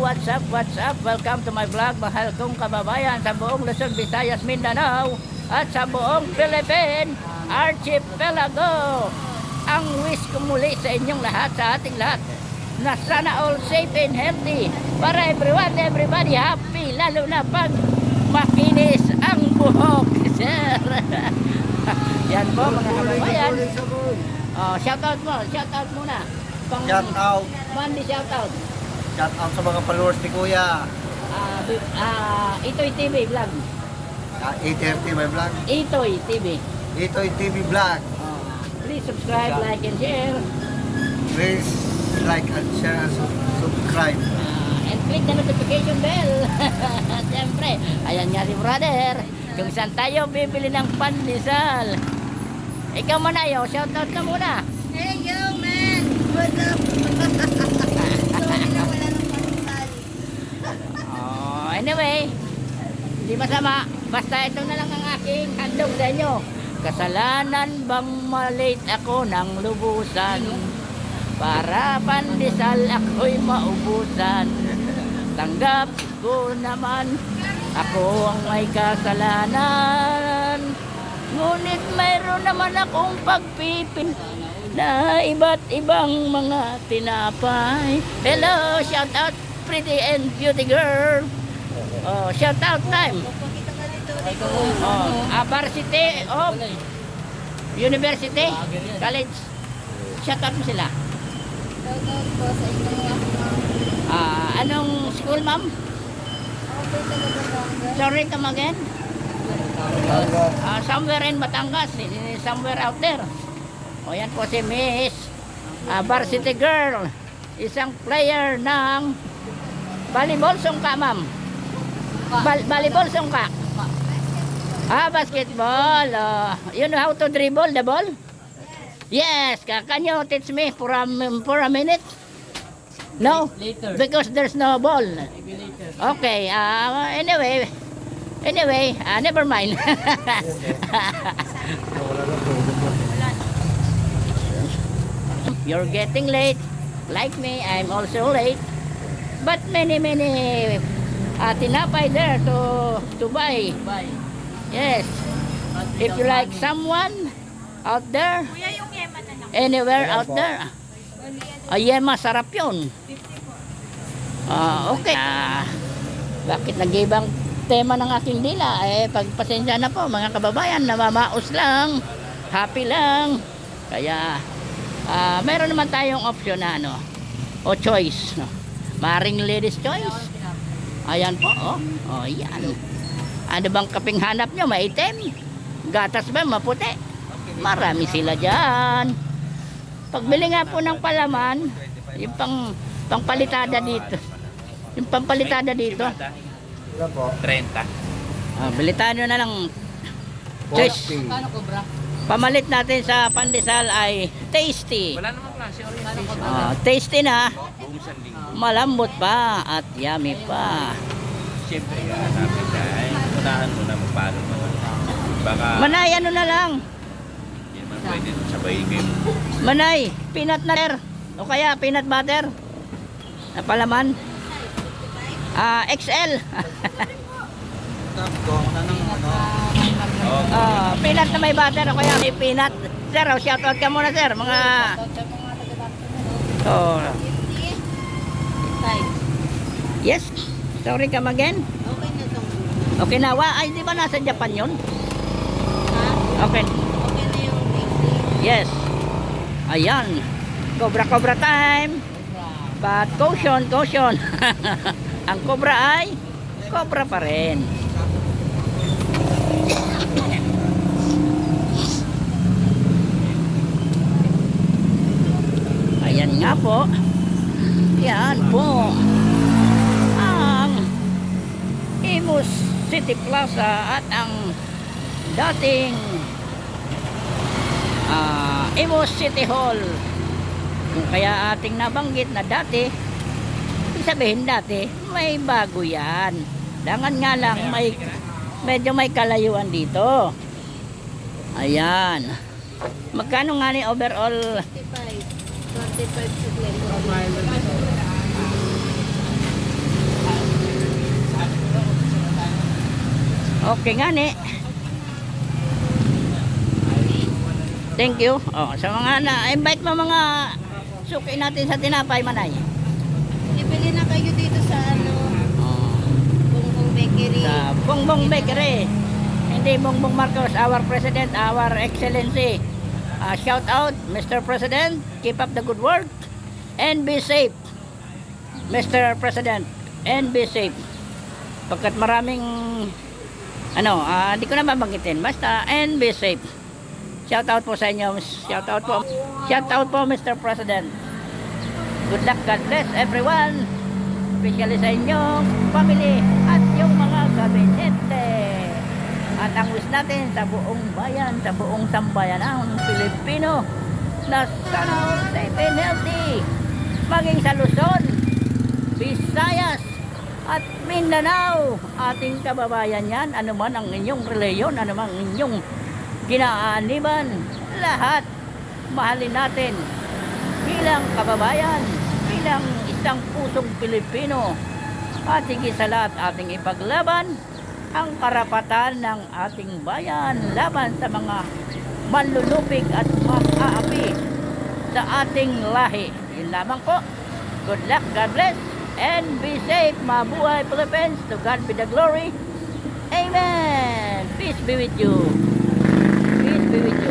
what's up, what's up? Welcome to my vlog, mahal kong kababayan sa buong Luzon, Visayas, Mindanao at sa buong Philippine Archipelago. Ang wish ko muli sa inyong lahat, sa ating lahat, na sana all safe and healthy para everybody happy, lalo na pag makinis ang buhok, sir. Yan po mga kababayan. Shoutout muna. Shout out. Monday shoutout. Shout out sa mga followers ni Kuya. Itoy TV vlog. 830 my vlog. Itoy TV. Itoy TV vlog. Please subscribe, like, and share. Please like and share and subscribe. And click the notification bell. Siyempre, ayan nga si brother. Kung saan tayo bibili ng pandesal. Ikaw Manayo, shoutout ka muna. Hey yo man! What's up? Sorry na wala ng pandesal. Anyway, hindi masama. Basta ito na lang ang aking handog sa inyo. Kasalanan bang malate ako ng lubusan? Para pandesal ako'y maubusan. Tanggap ko naman, ako ang may kasalanan. Ngunit mayroon naman akong pagpipin na iba't ibang mga tinapay. Hello, shout out pretty and beauty girl. Shout out time. Varsity of University College. Shout out mo sila. Shoutout po sa inyong Anong school, ma'am? Sorry, come again. Somewhere in Batangas, somewhere out there. O yan po si Miss Varsity Girl, isang player ng volleyball sungka, ma'am. Volleyball sungka. Basketball. You know how to dribble the ball? Yes. Can you teach me for a minute? No? Later. Because there's no ball. Maybe later. Okay. Anyway, never mind. You're getting late. Like me, I'm also late. But many tinapay there to buy. Bye. Yes. If you like someone out there, Kuya, yung yema na lang. anywhere out there, yema, sarap yun. Okay. Bakit nag-ibang tema ng aking dila? Pagpasensya na po mga kababayan, namamaos lang, happy lang. Kaya, meron naman tayong option na o choice. Maring ladies choice. Ayan po, yan. Ano bang kaping hanap nyo? Maitim? Gatas ba? Maputi? Marami sila dyan. Pagbili nga po ng palaman, yung pangpalitada dito. Yung pampalitada dito. Ilan po? 30. Bilitan nyo na lang. Choice. 40. Kano ko, bra? Pamalit natin sa pandesal ay tasty. Wala namang klase. Orientation. Tasty na. Buong sanding. Malambot pa at yummy pa. Siyempre, hanapin ka. Unahan mo na magpalo naman. Baka Manay, ano na lang? hindi naman pwede sabayin kayo. Manay, peanut butter. O kaya peanut butter. Na palaman. XL. Peanut na may butter o kaya may peanut. Sir, shoutout ka muna sir. Mga... Yes. Sorry, come again. Okay na to. Okinawa. Ay, di ba nasa Japan yun? Okay. Okay na yung tasting. Yes. Ayan. Cobra time. But caution. Ang cobra ay cobra pa rin. Ayan nga po. Yan po. Ang Imus City Plaza at ang dating Imus City Hall. Kung kaya ating nabanggit na dati, ibig sabihin dati, may bago yan. Dangan nga lang, medyo may kalayuan dito. Ayan. Magkano nga ni overall? 25 chocolate. Okay nga ni. Thank you. Oh, sa mga na-invite mo mga suki natin sa tinapay, Manay. Ibili na kayo dito sa ano, Oh, Bongbong Bakery. sa Bongbong Bakery. Hindi Bongbong Marcos, our President, our Excellency. Shout out, Mr. President. Keep up the good work. And be safe, Mr. President. And be safe. Pagkat maraming hindi ko na babanggitin. Basta, and be safe. Shout out po sa inyo. Shout out po. Shout out po, Mr. President. Good luck, God bless everyone. Especially sa inyong family at yung mga gabinete. At ang wish natin sa buong bayan, sa buong sambayan ng Pilipino na sana all safe and healthy. Maging sa Luzon, Visayas, at Mindanao, ating kababayan yan, anuman ang inyong reliyon, anuman ang inyong ginaaniban, lahat mahalin natin bilang kababayan, bilang isang pusong Pilipino, at higit sa lahat ating ipaglaban ang karapatan ng ating bayan laban sa mga manlulupig at mang-aapi sa ating lahi. Yun lamang po. Good luck, God bless, and be safe. Mabuhay Philippines. To God be the glory. Amen. Peace be with you. Peace be with you.